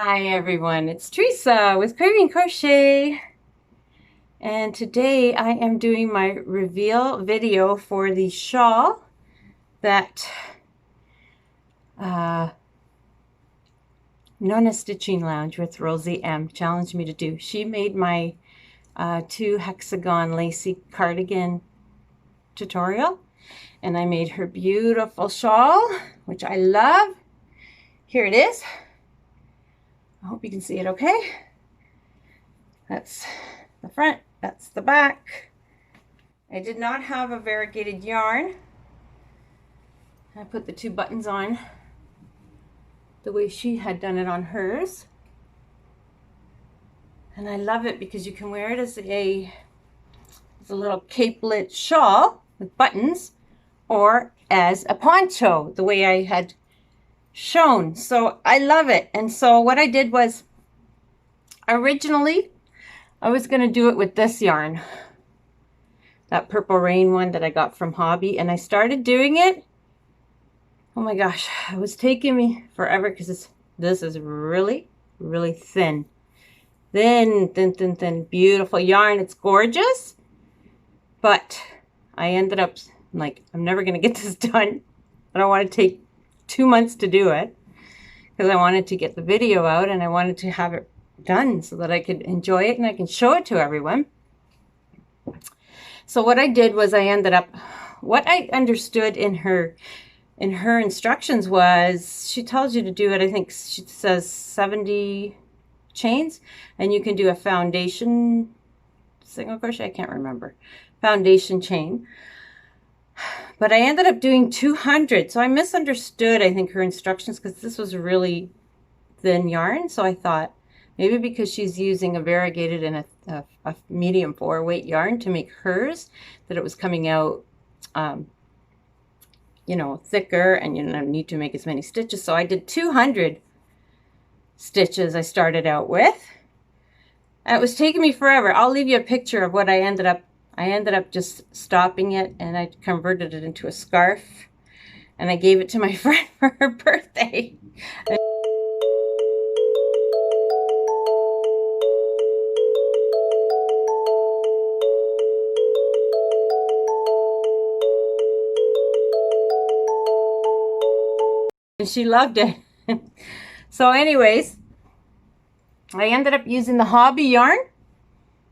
Hi everyone, it's Teresa with Cardigan Crochet, and today I am doing my reveal video for the shawl that Nonna Stitching Lounge with Rosie M challenged me to do. She made my 2 hexagon lacy cardigan tutorial, and I made her beautiful shawl, which I love. Here it is. I hope you can see it okay. That's the front, that's the back. I did not have a variegated yarn. I put the 2 buttons on the way she had done it on hers. And I love it because you can wear it as a little capelet shawl with buttons, or as a poncho, the way I had shown. So I love it. And so what I did was, originally I was going to do it with this yarn, that Purple Rain one that I got from Hobby, and I started doing it. Oh my gosh, it was taking me forever because this is really thin, beautiful yarn. It's gorgeous, but I ended up like, I'm never going to get this done. I don't want to take 2 months to do it because I wanted to get the video out and I wanted to have it done so that I could enjoy it and I can show it to everyone. So what I did was, I ended up, what I understood in her instructions was, she tells you to do it, I think she says 70 chains, and you can do a foundation single crochet, I can't remember, foundation chain. But I ended up doing 200, so I misunderstood, I think, her instructions, because this was really thin yarn. So I thought maybe because she's using a variegated and a medium 4 weight yarn to make hers, that it was coming out you know, thicker, and you don't need to make as many stitches. So I did 200 stitches I started out with. It was taking me forever. I'll leave you a picture of what I ended up just stopping it, and I converted it into a scarf, and I gave it to my friend for her birthday. And she loved it. So anyways, I ended up using the Hobby yarn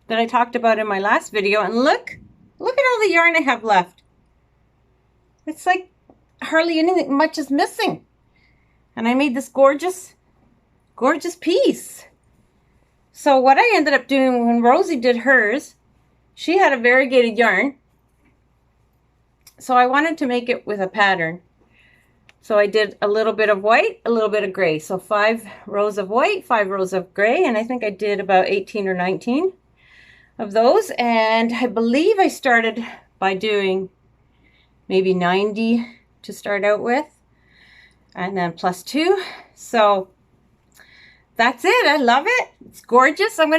that I talked about in my last video, and look at all the yarn I have left. It's like hardly anything much is missing, and I made this gorgeous piece. So what I ended up doing when Rosie did hers, she had a variegated yarn, so I wanted to make it with a pattern. So I did a little bit of white, a little bit of gray, so 5 rows of white, 5 rows of gray, and I think I did about 18 or 19 of those. And I believe I started by doing maybe 90 to start out with, and then plus 2. So that's it. I love it. It's gorgeous. I'm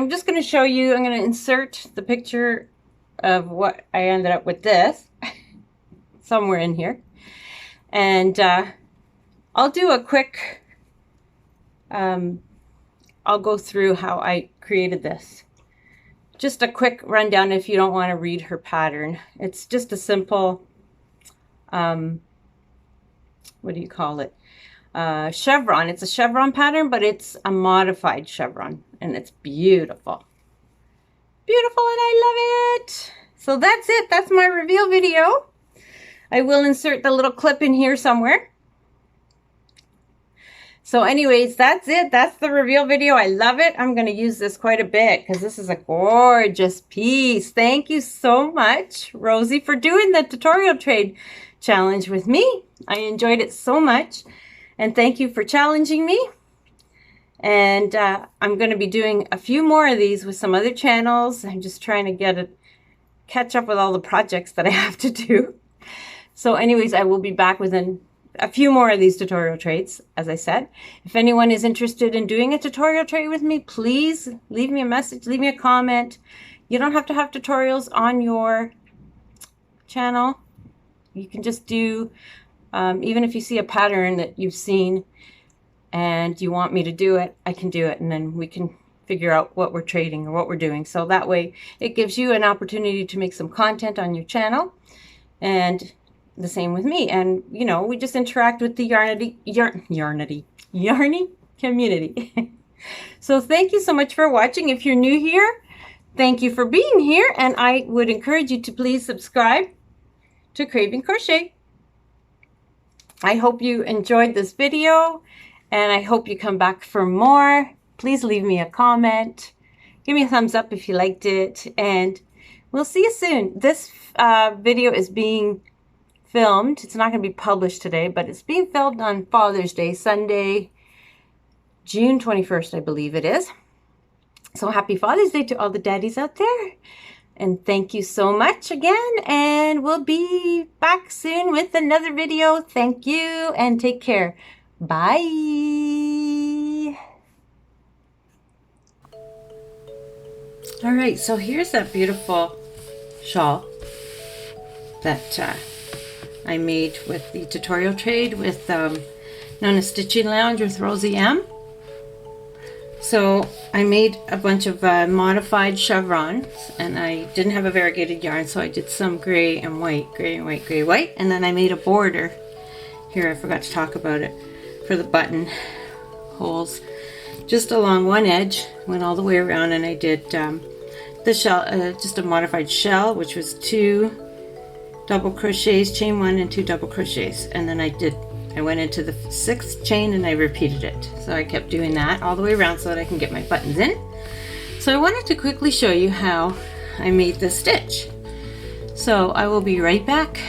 just going to show you, I'm going to insert the picture of what I ended up with this somewhere in here. And I'll do a quick, I'll go through how I created this. Just a quick rundown if you don't want to read her pattern. It's just a simple, what do you call it? Chevron. It's a chevron pattern, but it's a modified chevron, and it's beautiful. Beautiful, and I love it. So that's it. That's my reveal video. I will insert the little clip in here somewhere. So anyways, that's it. That's the reveal video. I love it. I'm going to use this quite a bit because this is a gorgeous piece. Thank you so much, Rosie, for doing the tutorial trade challenge with me. I enjoyed it so much. And thank you for challenging me. And I'm going to be doing a few more of these with some other channels. I'm just trying to catch up with all the projects that I have to do. So anyways, I will be back within a few more of these tutorial trades, as I said. If anyone is interested in doing a tutorial trade with me, please leave me a message, leave me a comment. You don't have to have tutorials on your channel. You can just do, even if you see a pattern that you've seen, and you want me to do it, I can do it, and then we can figure out what we're trading or what we're doing. So that way it gives you an opportunity to make some content on your channel, and the same with me. And you know, we just interact with the yarny community. So thank you so much for watching. If you're new here, thank you for being here, and I would encourage you to please subscribe to Craving Crochet. I hope you enjoyed this video, and I hope you come back for more. Please leave me a comment. Give me a thumbs up if you liked it, and we'll see you soon. This video is being filmed. It's not going to be published today, but it's being filmed on Father's Day, Sunday, June 21st, I believe it is. So happy Father's Day to all the daddies out there. And thank you so much again. And we'll be back soon with another video. Thank you and take care. Bye. All right, so here's that beautiful shawl that I made with the tutorial trade with Nonna Stitching Lounge with Rosie M. So I made a bunch of modified chevrons, and I didn't have a variegated yarn, so I did some gray and white, gray and white, gray, white, and then I made a border. Here, I forgot to talk about it, for the button holes, just along one edge, went all the way around, and I did the shell, just a modified shell, which was 2 double crochets, chain 1 and 2 double crochets, and then I went into the 6th chain and I repeated it. So I kept doing that all the way around so that I can get my buttons in. So I wanted to quickly show you how I made this stitch. So I will be right back.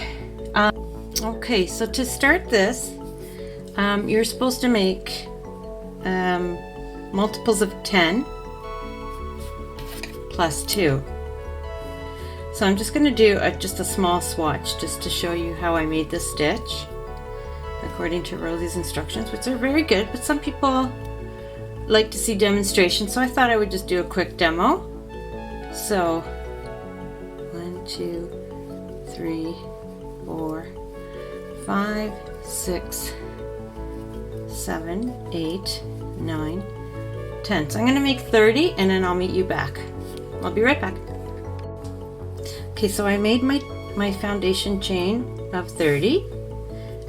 Okay, so to start this, you're supposed to make multiples of 10 plus 2. So I'm just going to do just a small swatch just to show you how I made this stitch according to Rosie's instructions, which are very good, but some people like to see demonstrations, so I thought I would just do a quick demo. So 1, 2, 3, 4, 5, 6, 7, 8, 9, 10. So I'm going to make 30 and then I'll meet you back. I'll be right back. Okay, so I made my foundation chain of 30,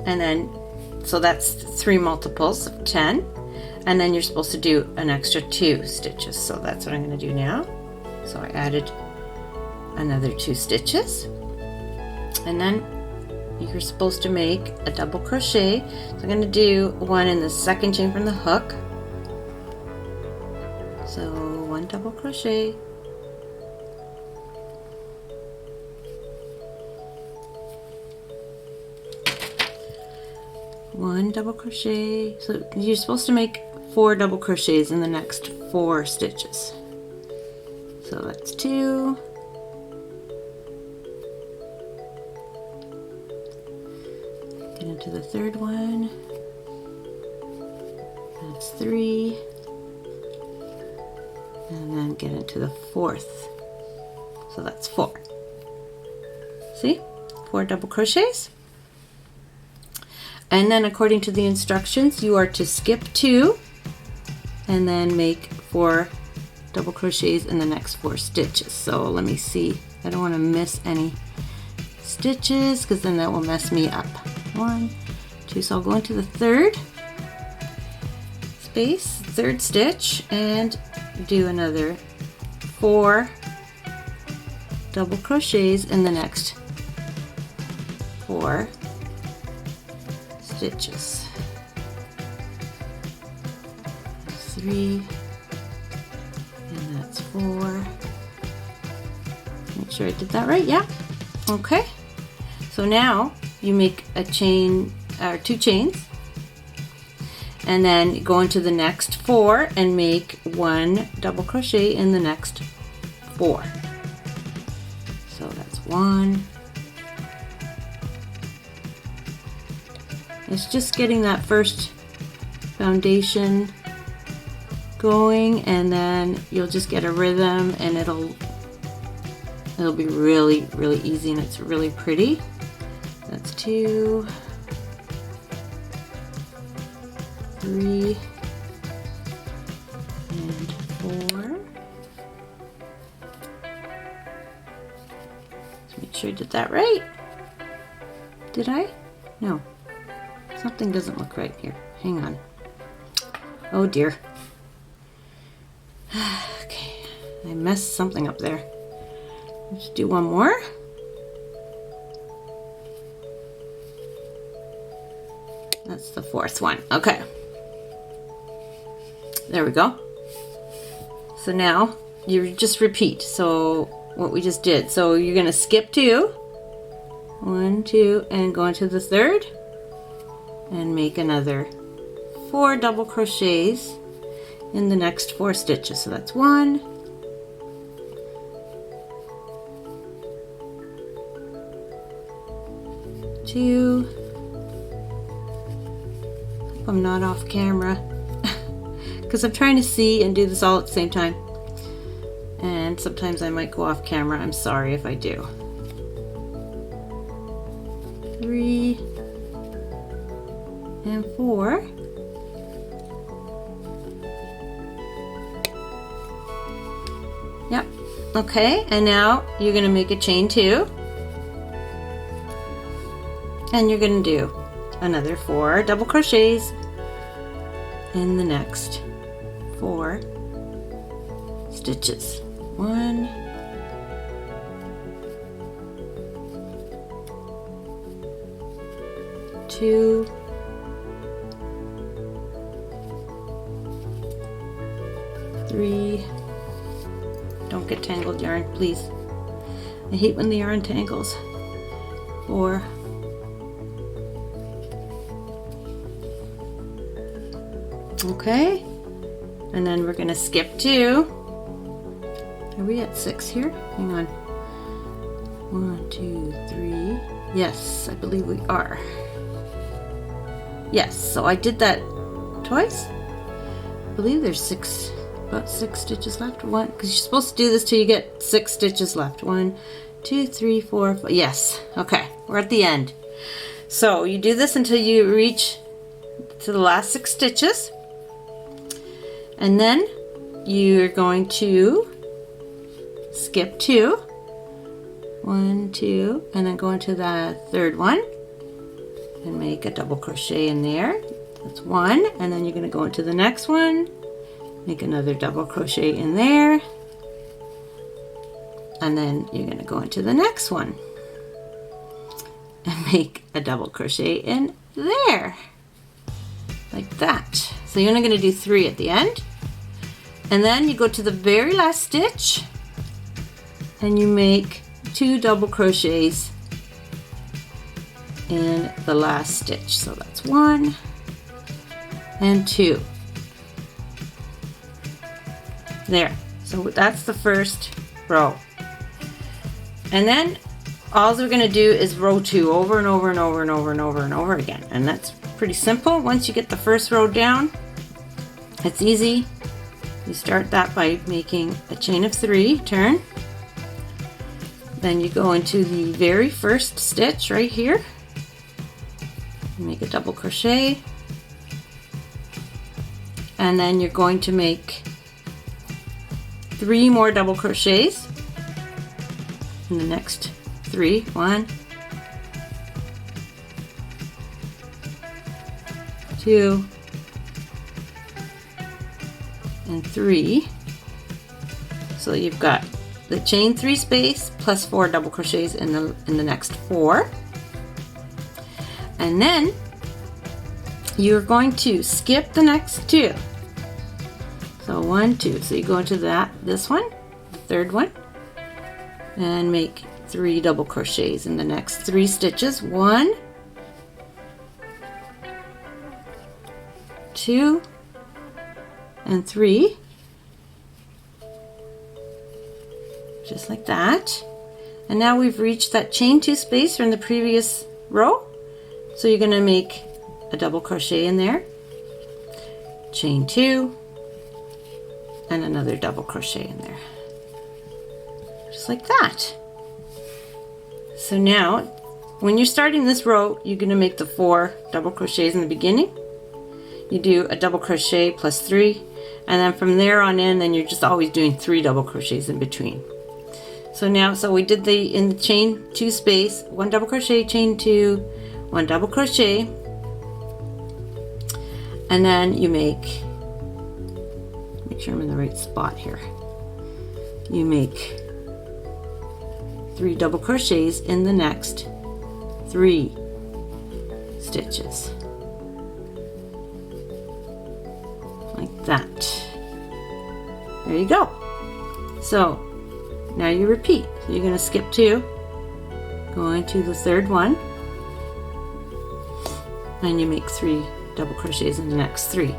and then so that's 3 multiples of 10, and then you're supposed to do an extra 2 stitches. So that's what I'm going to do now. So I added another 2 stitches, and then you're supposed to make a double crochet. So I'm going to do one in the 2nd chain from the hook. So 1 double crochet, one double crochet. So you're supposed to make 4 double crochets in the next 4 stitches. So that's 2, get into the 3rd one, that's 3, and then get into the 4th. So that's 4. See, 4 double crochets. And then according to the instructions, you are to skip 2 and then make 4 double crochets in the next 4 stitches. So let me see, I don't want to miss any stitches because then that will mess me up. 1, 2, so I'll go into the 3rd space, 3rd stitch, and do another 4 double crochets in the next 4 stitches. 3, and that's 4. Make sure I did that right. Yeah. Okay. So now you make a chain or 2 chains, and then go into the next 4 and make 1 double crochet in the next 4. So that's 1. It's just getting that first foundation going, and then you'll just get a rhythm, and it'll be really, really easy, and it's really pretty. That's 2, 3 and 4. Let's make sure I did that right. Did I? No. Something doesn't look right here. Hang on. Oh dear. Okay, I messed something up there. Let's do one more. That's the 4th one. Okay. There we go. So now you just repeat. So what we just did. So you're going to skip 2. 1, 2, and go into the 3rd. And make another 4 double crochets in the next 4 stitches. So that's 1, 2. Hope I'm not off camera because I'm trying to see and do this all at the same time. And sometimes I might go off camera. I'm sorry if I do. 3 and 4. Yep. Okay, and now you're going to make a chain 2. And you're going to do another 4 double crochets in the next 4 stitches. 1, 2, 3. Don't get tangled, yarn, please. I hate when the yarn tangles. 4. Okay, and then we're gonna skip 2. Are we at 6 here? Hang on. 1, 2, 3. Yes, I believe we are. Yes, so I did that twice. I believe there's about 6 stitches left. One, because you're supposed to do this till you get 6 stitches left. 1, 2, 3, 4, 5. Yes. Okay, we're at the end. So you do this until you reach to the last 6 stitches, and then you're going to skip 2, 1, 2, and then go into the 3rd one and make a double crochet in there. That's 1, and then you're going to go into the next one, make another double crochet in there, and then you're going to go into the next one and make a double crochet in there, like that. So you're only going to do 3 at the end, and then you go to the very last stitch and you make 2 double crochets in the last stitch. So that's 1 and 2. There. So that's the first row. And then all we're going to do is row 2 over and over and over and over and over and over again. And that's pretty simple. Once you get the first row down, it's easy. You start that by making a chain of 3, turn. Then you go into the very first stitch right here. Make a double crochet. And then you're going to make 3 more double crochets in the next 3. 1, 2, and 3. So you've got the chain 3 space plus 4 double crochets in the next 4. And then you're going to skip the next 2. So 1, 2. So you go into this one, the 3rd one, and make 3 double crochets in the next 3 stitches. 1, 2, and 3. Just like that. And now we've reached that chain 2 space from the previous row. So you're going to make a double crochet in there, chain 2, and another double crochet in there. Just like that. So now, when you're starting this row, you're going to make the 4 double crochets in the beginning. you do a double crochet plus 3, and then from there on in, then you're just always doing 3 double crochets in between. So we did in the chain 2 space, 1 double crochet, chain 2, 1 double crochet, and then you make sure I'm in the right spot here. You make 3 double crochets in the next 3 stitches. Like that. There you go. So now you repeat. So you're going to skip 2, go into the 3rd one, and you make 3 double crochets in the next 3.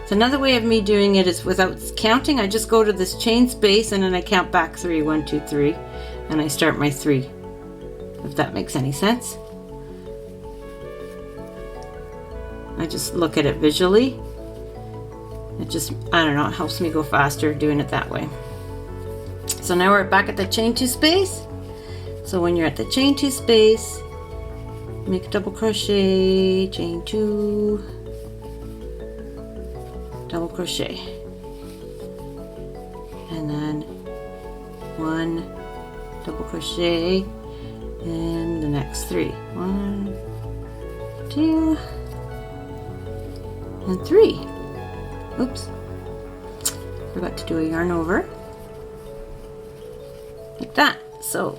So another way of me doing it is without counting. I just go to this chain space and then I count back 3, 1, 2, 3, and I start my 3. If that makes any sense. I just look at it visually. It just, I don't know, it helps me go faster doing it that way. So now we're back at the chain 2 space. So when you're at the chain 2 space, make a double crochet, chain 2, double crochet, and then 1 double crochet in the next 3. 1, 2, and 3. Oops, forgot to do a yarn over. Like that. So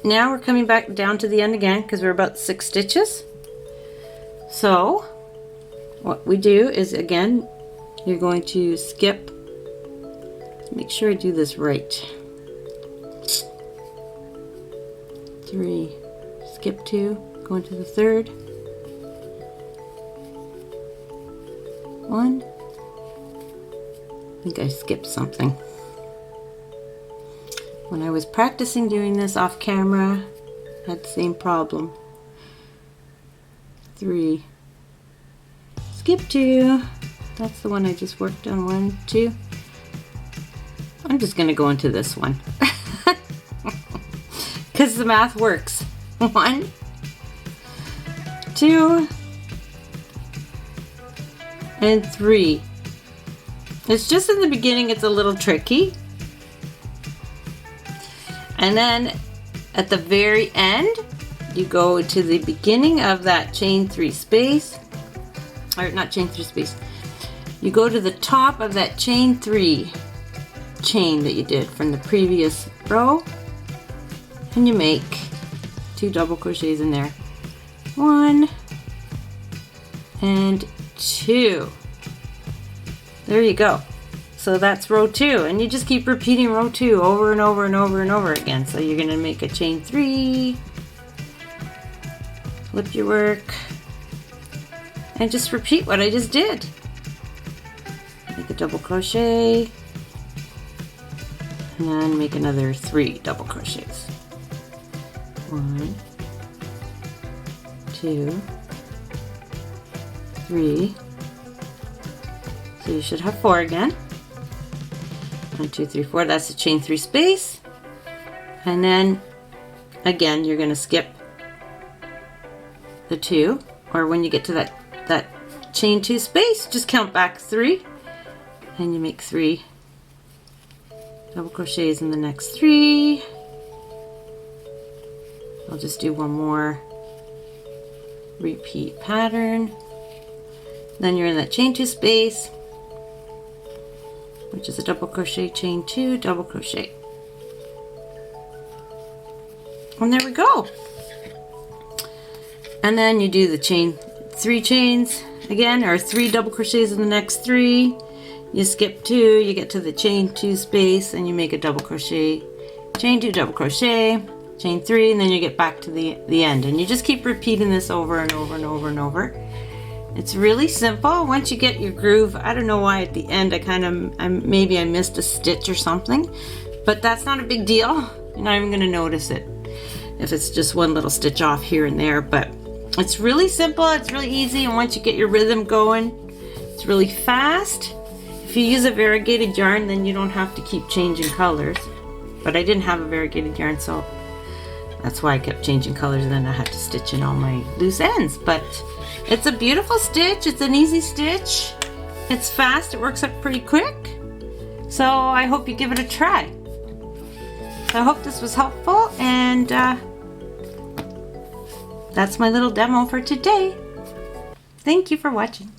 now we're coming back down to the end again because we're about 6 stitches. So what we do is, again, you're going to skip, make sure I do this right. 3, skip 2, go into the 3rd. 1. I think I skipped something. When I was practicing doing this off camera, I had the same problem. 3, skip 2. That's the one I just worked on. 1, 2. I'm just going to go into this one because the math works. 1, 2, and 3. It's just in the beginning, it's a little tricky. And then at the very end, you go to the beginning of that chain 3 space, or not chain 3 space. You go to the top of that chain 3 chain that you did from the previous row, and you make 2 double crochets in there. 1 and 2. There you go. So that's row 2, and you just keep repeating row 2 over and over and over and over again. So you're going to make a chain 3, flip your work, and just repeat what I just did. Make a double crochet, and then make another 3 double crochets. 1, 2, 3. So you should have 4 again. 1, 2, 3, 4. That's the chain 3 space. And then again, you're going to skip the 2, or when you get to that chain 2 space, just count back 3, and you make 3 double crochets in the next 3. I'll just do one more repeat pattern. Then you're in that chain 2 space, which is a double crochet, chain 2, double crochet. And there we go. And then you do the chain 3 chains again, or 3 double crochets in the next 3. You skip 2, you get to the chain 2 space, and you make a double crochet, chain 2, double crochet, chain 3, and then you get back to the end. And you just keep repeating this over and over and over and over. It's really simple. Once you get your groove, I don't know why at the end maybe I missed a stitch or something, but that's not a big deal. You're not even going to notice it if it's just one little stitch off here and there. But it's really simple, it's really easy, and once you get your rhythm going, it's really fast. If you use a variegated yarn, then you don't have to keep changing colors. But I didn't have a variegated yarn, so that's why I kept changing colors, and then I had to stitch in all my loose ends. But It's a beautiful stitch. It's an easy stitch. It's fast. It works up pretty quick. So I hope you give it a try. So I hope this was helpful, and that's my little demo for today. Thank you for watching.